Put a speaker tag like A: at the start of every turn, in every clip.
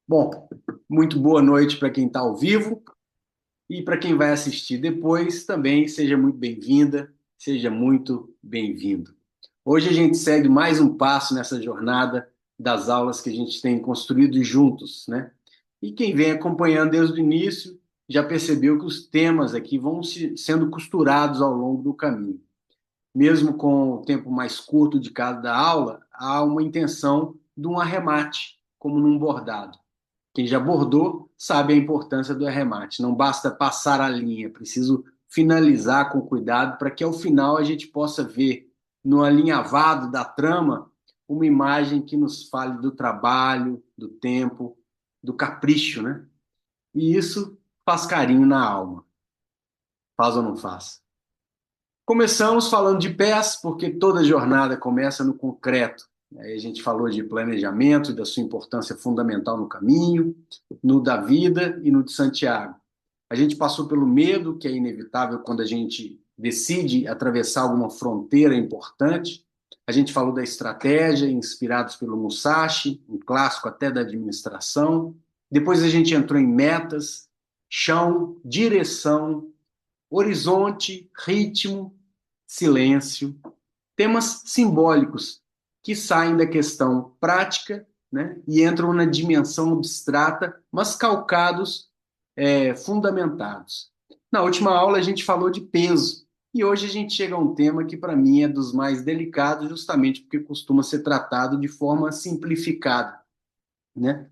A: Bom, muito boa noite para quem está ao vivo e para quem vai assistir depois também seja muito bem-vinda, seja muito bem-vindo. Hoje a gente segue mais um passo nessa jornada das aulas que a gente tem construído juntos, né? E quem vem acompanhando desde o início já percebeu que os temas aqui vão sendo costurados ao longo do caminho. Mesmo com o tempo mais curto de cada aula, há uma intenção de um arremate, como num bordado. Quem já bordou sabe a importância do arremate. Não basta passar a linha, é preciso finalizar com cuidado para que ao final a gente possa ver no alinhavado da trama uma imagem que nos fale do trabalho, do tempo, do capricho, né? E isso faz carinho na alma. Faz ou não faz? Começamos falando de pés, porque toda jornada começa no concreto. Aí a gente falou de planejamento e da sua importância fundamental no caminho, no da vida e no de Santiago. A gente passou pelo medo, que é inevitável quando a gente decide atravessar alguma fronteira importante. A gente falou da estratégia, inspirados pelo Musashi, um clássico até da administração. Depois a gente entrou em metas, chão, direção, horizonte, ritmo, silêncio, temas simbólicos que saem da questão prática, né, e entram na dimensão abstrata, mas calcados, fundamentados. Na última aula a gente falou de peso, e hoje a gente chega a um tema que para mim é dos mais delicados, justamente porque costuma ser tratado de forma simplificada, né?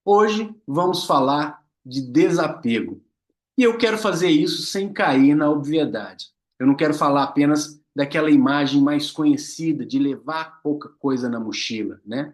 A: Hoje vamos falar de desapego. E eu quero fazer isso sem cair na obviedade. Eu não quero falar apenas daquela imagem mais conhecida de levar pouca coisa na mochila, né?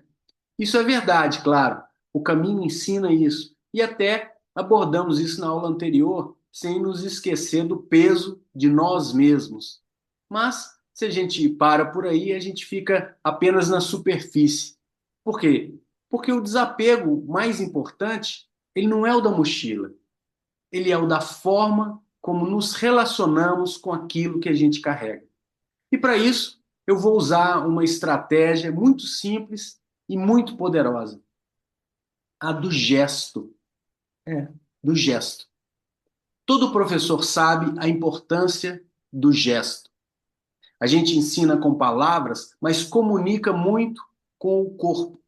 A: Isso é verdade, claro. O caminho ensina isso. E até abordamos isso na aula anterior, sem nos esquecer do peso de nós mesmos. Mas, se a gente para por aí, a gente fica apenas na superfície. Por quê? Porque o desapego mais importante, ele não é o da mochila, ele é o da forma como nos relacionamos com aquilo que a gente carrega. E para isso, eu vou usar uma estratégia muito simples e muito poderosa, a do gesto. É, do gesto. Todo professor sabe a importância do gesto. A gente ensina com palavras, mas comunica muito com o corpo.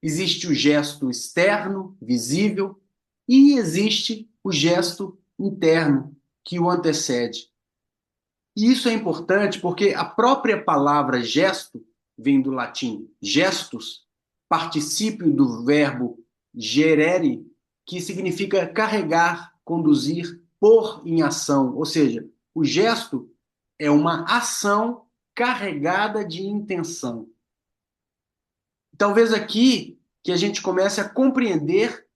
A: Existe o gesto externo, visível, e existe o gesto interno, que o antecede. E isso é importante porque a própria palavra gesto vem do latim gestus, particípio do verbo gerere, que significa carregar, conduzir, pôr em ação. Ou seja, o gesto é uma ação carregada de intenção. Talvez aqui que a gente comece a compreender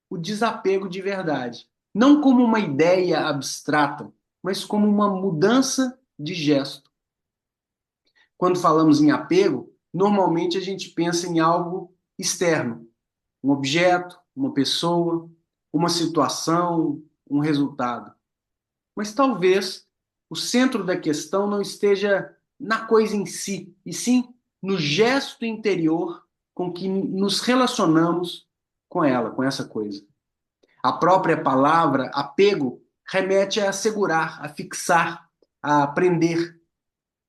A: o desapego de verdade. Não como uma ideia abstrata, mas como uma mudança de gesto. Quando falamos em apego, normalmente a gente pensa em algo externo, um objeto, uma pessoa, uma situação, um resultado. Mas talvez o centro da questão não esteja na coisa em si, e sim no gesto interior com que nos relacionamos com ela, com essa coisa. A própria palavra apego remete a segurar, a fixar, a prender.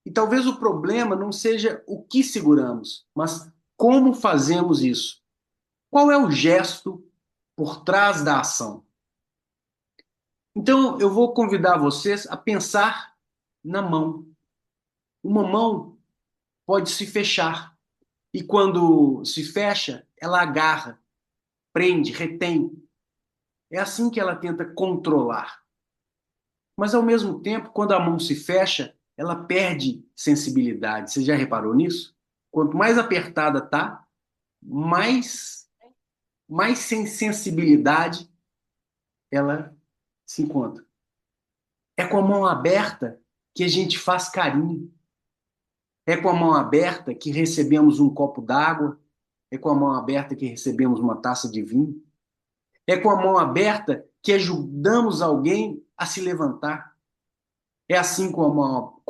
A: E talvez o problema não seja o que seguramos, mas como fazemos isso. Qual é o gesto por trás da ação? Então, eu vou convidar vocês a pensar na mão. Uma mão pode se fechar, e quando se fecha, ela agarra, prende, retém. É assim que ela tenta controlar. Mas, ao mesmo tempo, quando a mão se fecha, ela perde sensibilidade. Você já reparou nisso? Quanto mais apertada tá, mais sem sensibilidade ela se encontra. É com a mão aberta que a gente faz carinho. É com a mão aberta que recebemos um copo d'água. É com a mão aberta que recebemos uma taça de vinho. É com a mão aberta que ajudamos alguém a se levantar. É assim com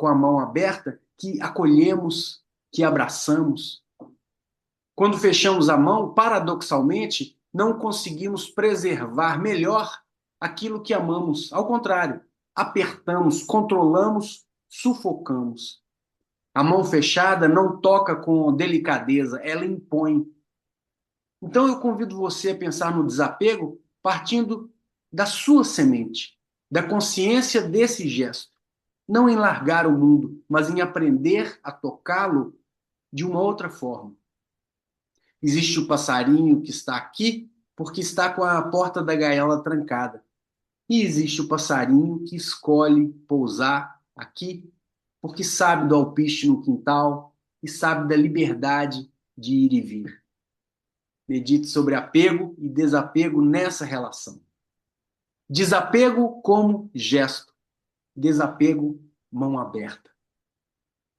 A: a mão aberta que acolhemos, que abraçamos. Quando fechamos a mão, paradoxalmente, não conseguimos preservar melhor aquilo que amamos. Ao contrário, apertamos, controlamos, sufocamos. A mão fechada não toca com delicadeza, ela impõe. Então eu convido você a pensar no desapego partindo da sua semente, da consciência desse gesto. Não em largar o mundo, mas em aprender a tocá-lo de uma outra forma. Existe o passarinho que está aqui porque está com a porta da gaiola trancada. E existe o passarinho que escolhe pousar aqui porque sabe do alpiste no quintal e sabe da liberdade de ir e vir. Medite sobre apego e desapego nessa relação. Desapego como gesto, desapego mão aberta.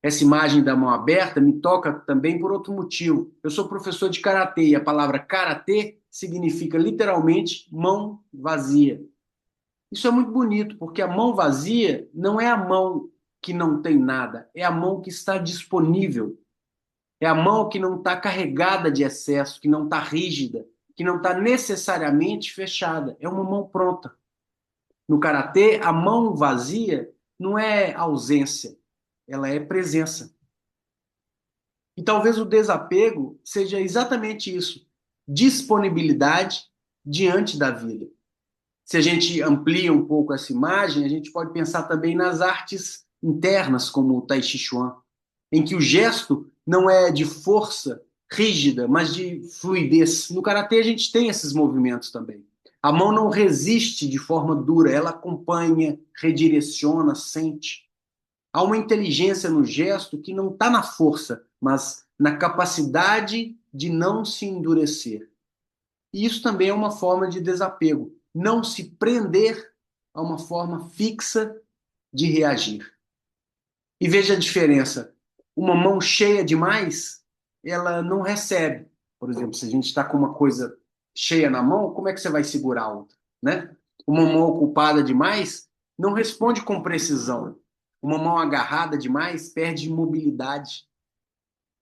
A: Essa imagem da mão aberta me toca também por outro motivo. Eu sou professor de karatê e a palavra karatê significa literalmente mão vazia. Isso é muito bonito, porque a mão vazia não é a mão que não tem nada, é a mão que está disponível. É a mão que não está carregada de excesso, que não está rígida, que não está necessariamente fechada. É uma mão pronta. No karatê, a mão vazia não é ausência, ela é presença. E talvez o desapego seja exatamente isso: disponibilidade diante da vida. Se a gente amplia um pouco essa imagem, a gente pode pensar também nas artes internas, como o Tai Chi Chuan, em que o gesto não é de força rígida, mas de fluidez. No karatê a gente tem esses movimentos também. A mão não resiste de forma dura, ela acompanha, redireciona, sente. Há uma inteligência no gesto que não está na força, mas na capacidade de não se endurecer. E isso também é uma forma de desapego, não se prender a uma forma fixa de reagir. E veja a diferença. Uma mão cheia demais, ela não recebe. Por exemplo, se a gente está com uma coisa cheia na mão, como é que você vai segurar a outra, né? Uma mão ocupada demais não responde com precisão. Uma mão agarrada demais perde mobilidade.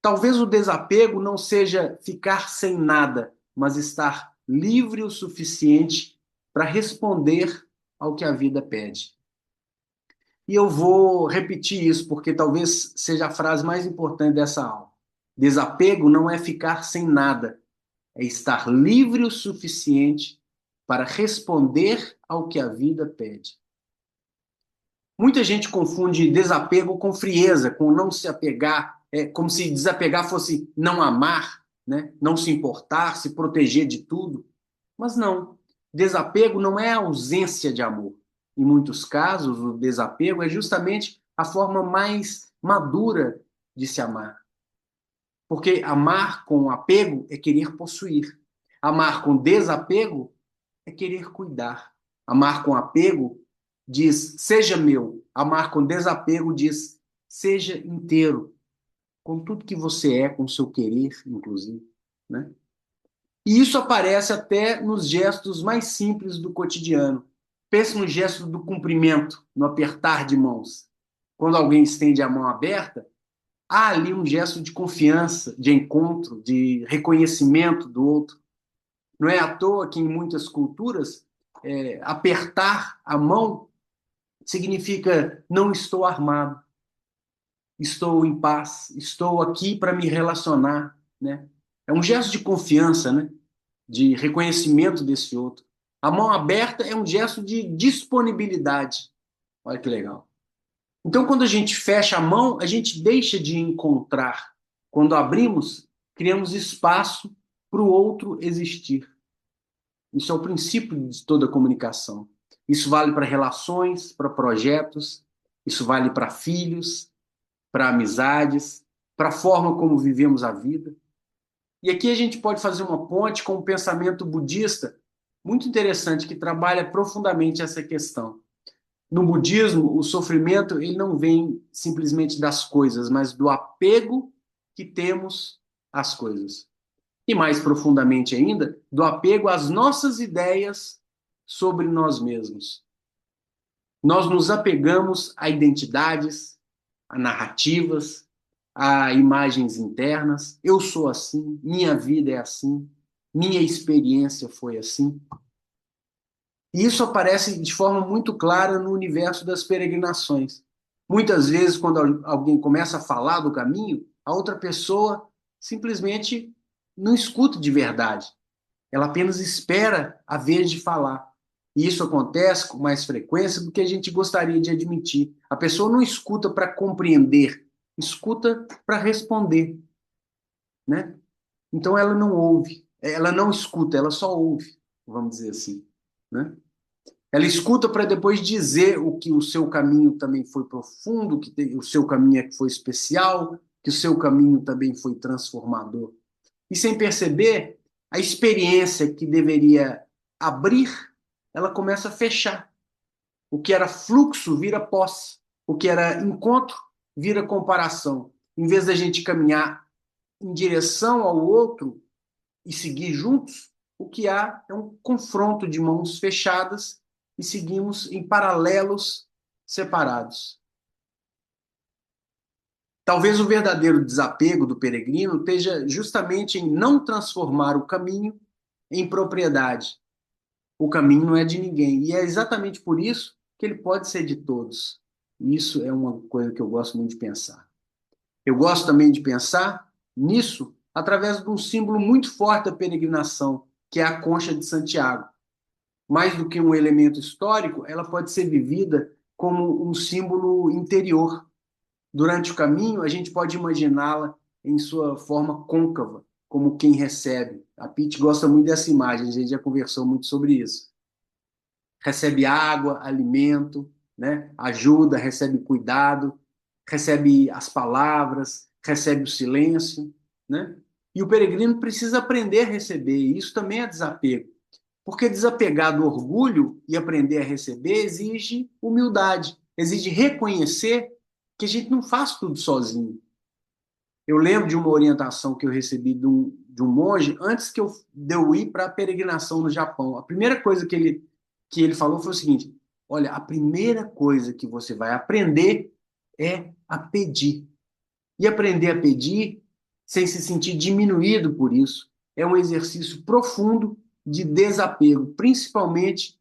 A: Talvez o desapego não seja ficar sem nada, mas estar livre o suficiente para responder ao que a vida pede. E eu vou repetir isso, porque talvez seja a frase mais importante dessa aula. Desapego não é ficar sem nada, é estar livre o suficiente para responder ao que a vida pede. Muita gente confunde desapego com frieza, com não se apegar, como se desapegar fosse não amar, né? Não se importar, se proteger de tudo. Mas não. Desapego não é ausência de amor. Em muitos casos, o desapego é justamente a forma mais madura de se amar. Porque amar com apego é querer possuir. Amar com desapego é querer cuidar. Amar com apego diz, seja meu. Amar com desapego diz, seja inteiro. Com tudo que você é, com seu querer, inclusive. Né? E isso aparece até nos gestos mais simples do cotidiano. Pense no gesto do cumprimento, no apertar de mãos. Quando alguém estende a mão aberta, há ali um gesto de confiança, de encontro, de reconhecimento do outro. Não é à toa que em muitas culturas apertar a mão significa não estou armado, estou em paz, estou aqui para me relacionar, né? É um gesto de confiança, né? De reconhecimento desse outro. A mão aberta é um gesto de disponibilidade. Olha que legal. Então, quando a gente fecha a mão, a gente deixa de encontrar. Quando abrimos, criamos espaço para o outro existir. Isso é o princípio de toda comunicação. Isso vale para relações, para projetos, isso vale para filhos, para amizades, para a forma como vivemos a vida. E aqui a gente pode fazer uma ponte com o pensamento budista muito interessante que trabalha profundamente essa questão. No budismo, o sofrimento ele não vem simplesmente das coisas, mas do apego que temos às coisas. E mais profundamente ainda, do apego às nossas ideias sobre nós mesmos. Nós nos apegamos a identidades, a narrativas, a imagens internas. Eu sou assim, minha vida é assim. minha experiência foi assim. E isso aparece de forma muito clara no universo das peregrinações. Muitas vezes, quando alguém começa a falar do caminho, a outra pessoa simplesmente não escuta de verdade. Ela apenas espera a vez de falar. E isso acontece com mais frequência do que a gente gostaria de admitir. A pessoa não escuta para compreender, escuta para responder, né? Então ela não ouve, ela não escuta, ela só ouve, vamos dizer assim, né? Ela escuta para depois dizer o que o seu caminho também foi profundo, o seu caminho é que foi especial, que o seu caminho também foi transformador. E sem perceber, a experiência que deveria abrir, ela começa a fechar. O que era fluxo vira posse. O que era encontro vira comparação. Em vez da gente caminhar em direção ao outro e seguir juntos, o que há é um confronto de mãos fechadas e seguimos em paralelos separados. Talvez o verdadeiro desapego do peregrino esteja justamente em não transformar o caminho em propriedade. O caminho não é de ninguém. E é exatamente por isso que ele pode ser de todos. Isso é uma coisa que eu gosto muito de pensar. Eu gosto também de pensar nisso através de um símbolo muito forte da peregrinação, que é a concha de Santiago. Mais do que um elemento histórico, ela pode ser vivida como um símbolo interior. Durante o caminho, a gente pode imaginá-la em sua forma côncava, como quem recebe. A Pete gosta muito dessa imagem, a gente já conversou muito sobre isso. Recebe água, alimento, né? Ajuda, recebe cuidado, recebe as palavras, recebe o silêncio, né? E o peregrino precisa aprender a receber, e isso também é desapego. Porque desapegar do orgulho e aprender a receber exige humildade, exige reconhecer que a gente não faz tudo sozinho. Eu lembro de uma orientação que eu recebi de um monge antes de eu ir para a peregrinação no Japão. A primeira coisa que ele falou foi o seguinte: olha, a primeira coisa que você vai aprender é a pedir. E aprender a pedir sem se sentir diminuído por isso é um exercício profundo de desapego, principalmente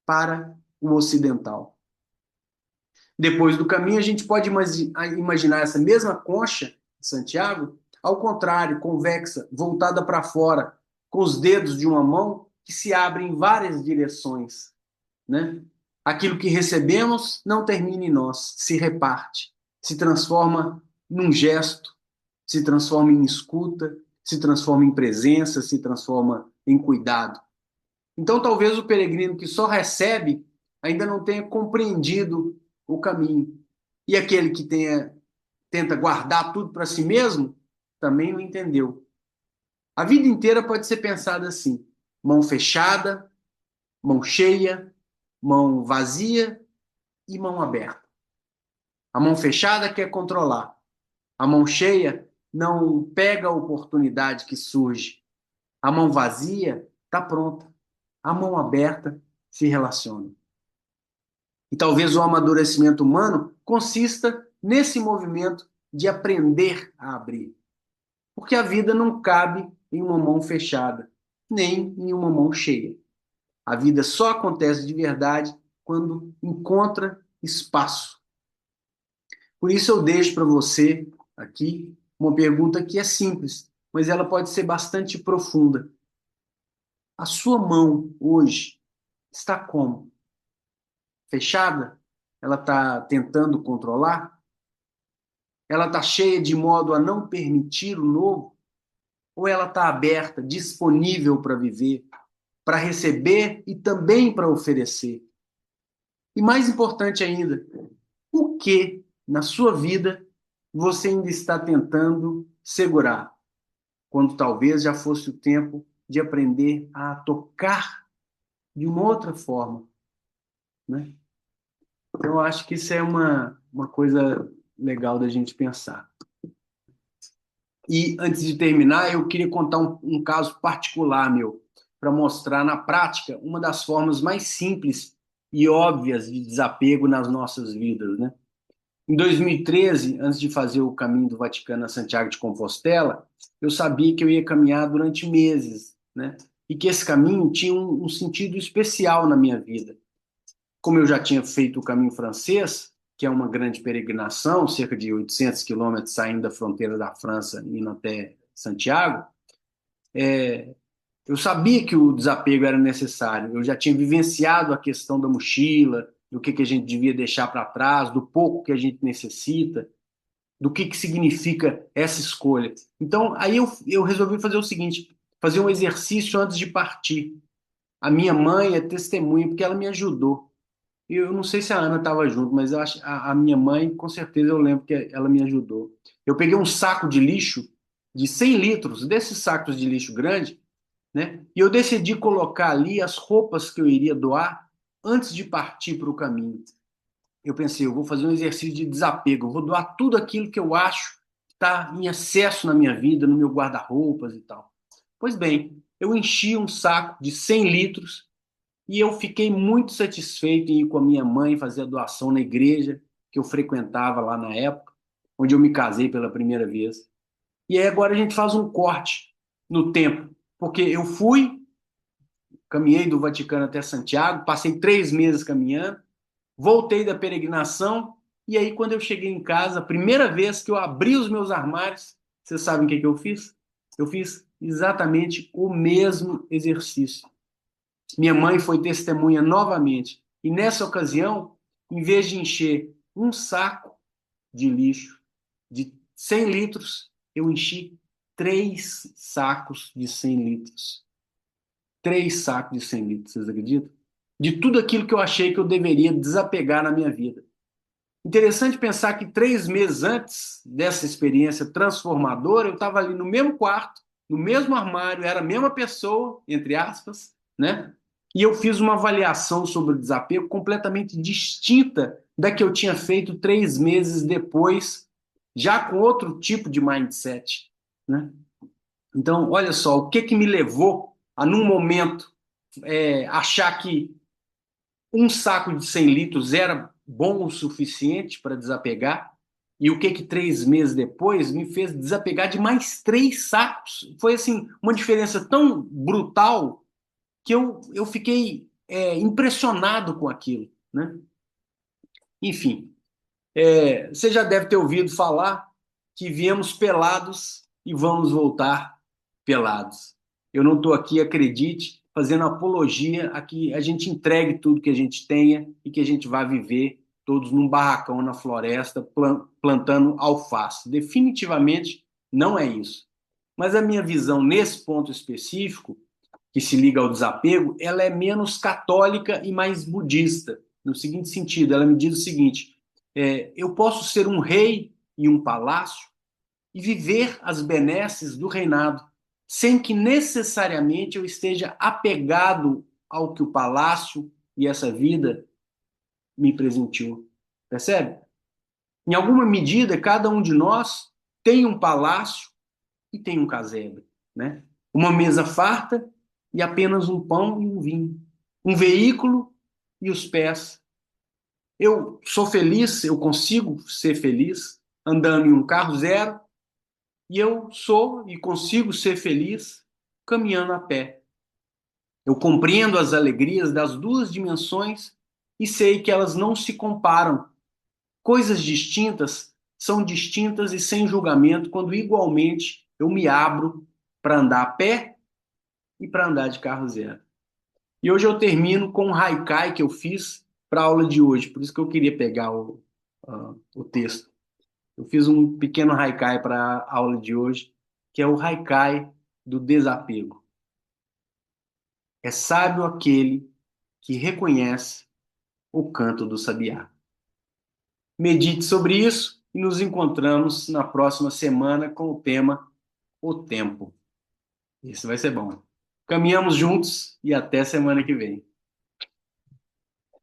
A: para o ocidental. Depois do caminho, a gente pode imaginar essa mesma concha de Santiago, ao contrário, convexa, voltada para fora, com os dedos de uma mão que se abrem em várias direções, né? Aquilo que recebemos não termina em nós, se reparte, se transforma num gesto, se transforma em escuta, se transforma em presença, se transforma em cuidado. Então, talvez o peregrino que só recebe ainda não tenha compreendido o caminho. E aquele que tenta guardar tudo para si mesmo também não entendeu. A vida inteira pode ser pensada assim: mão fechada, mão cheia, mão vazia e mão aberta. A mão fechada quer controlar. A mão cheia não pega a oportunidade que surge. A mão vazia está pronta. A mão aberta se relaciona. E talvez o amadurecimento humano consista nesse movimento de aprender a abrir. Porque a vida não cabe em uma mão fechada, nem em uma mão cheia. A vida só acontece de verdade quando encontra espaço. Por isso eu deixo para você aqui uma pergunta que é simples, mas ela pode ser bastante profunda. A sua mão hoje está como? Fechada? Ela está tentando controlar? Ela está cheia de modo a não permitir o novo? Ou ela está aberta, disponível para viver, para receber e também para oferecer? E mais importante ainda, o que na sua vida você ainda está tentando segurar, quando talvez já fosse o tempo de aprender a tocar de uma outra forma, né? Eu acho que isso é uma coisa legal da gente pensar. E antes de terminar, eu queria contar um caso particular meu, para mostrar na prática uma das formas mais simples e óbvias de desapego nas nossas vidas, né? Em 2013, antes de fazer o caminho do Vaticano a Santiago de Compostela, eu sabia que eu ia caminhar durante meses né? E que esse caminho tinha um sentido especial na minha vida. Como eu já tinha feito o caminho francês, que é uma grande peregrinação, cerca de 800 quilômetros saindo da fronteira da França, indo até Santiago, eu sabia que o desapego era necessário. Eu já tinha vivenciado a questão da mochila, do que a gente devia deixar para trás, do pouco que a gente necessita, do que significa essa escolha. Então, aí eu resolvi fazer o seguinte, fazer um exercício antes de partir. A minha mãe é testemunha, porque ela me ajudou. Eu não sei se a Ana estava junto, mas eu acho, a minha mãe, com certeza, eu lembro que ela me ajudou. Eu peguei um saco de lixo de 100 litros, desses sacos de lixo grande, né? E eu decidi colocar ali as roupas que eu iria doar antes de partir para o caminho. Eu pensei, eu vou fazer um exercício de desapego, eu vou doar tudo aquilo que eu acho que está em excesso na minha vida, no meu guarda-roupas e tal. Pois bem, eu enchi um saco de 100 litros e eu fiquei muito satisfeito em ir com a minha mãe fazer a doação na igreja que eu frequentava lá na época, onde eu me casei pela primeira vez. E aí agora a gente faz um corte no tempo, porque eu fui, caminhei do Vaticano até Santiago, passei 3 meses caminhando, voltei da peregrinação, e aí quando eu cheguei em casa, a primeira vez que eu abri os meus armários, vocês sabem o que eu fiz? Eu fiz exatamente o mesmo exercício. Minha mãe foi testemunha novamente. E nessa ocasião, em vez de encher um saco de lixo de 100 litros, eu enchi 3 sacos de 100 litros. 3 sacos de 100 litros, vocês acreditam? De tudo aquilo que eu achei que eu deveria desapegar na minha vida. Interessante pensar que 3 meses antes dessa experiência transformadora, eu estava ali no mesmo quarto, no mesmo armário, era a mesma pessoa, entre aspas, né? E eu fiz uma avaliação sobre o desapego completamente distinta da que eu tinha feito 3 meses depois, já com outro tipo de mindset, né? Então, olha só, o que que me levou a, num momento, achar que um saco de 100 litros era bom o suficiente para desapegar, e o que 3 meses depois me fez desapegar de mais 3 sacos. Foi assim, uma diferença tão brutal que eu fiquei impressionado com aquilo, né? Enfim, você já deve ter ouvido falar que viemos pelados e vamos voltar pelados. Eu não estou aqui, acredite, fazendo apologia a que a gente entregue tudo que a gente tenha e que a gente vá viver todos num barracão na floresta plantando alface. Definitivamente não é isso. Mas a minha visão nesse ponto específico, que se liga ao desapego, ela é menos católica e mais budista. No seguinte sentido, ela me diz o seguinte: eu posso ser um rei em um palácio e viver as benesses do reinado, sem que necessariamente eu esteja apegado ao que o palácio e essa vida me presenteou. Percebe? Em alguma medida, cada um de nós tem um palácio e tem um casebre, né? Uma mesa farta e apenas um pão e um vinho. Um veículo e os pés. Eu sou feliz, eu consigo ser feliz andando em um carro zero, e eu sou e consigo ser feliz caminhando a pé. Eu compreendo as alegrias das duas dimensões e sei que elas não se comparam. Coisas distintas são distintas e sem julgamento quando igualmente eu me abro para andar a pé e para andar de carro zero. E hoje eu termino com um haikai que eu fiz para a aula de hoje, por isso que eu queria pegar o texto. Eu fiz um pequeno haikai para a aula de hoje, que é o haikai do desapego. É sábio aquele que reconhece o canto do sabiá. Medite sobre isso e nos encontramos na próxima semana com o tema O Tempo. Isso vai ser bom. Caminhamos juntos e até semana que vem.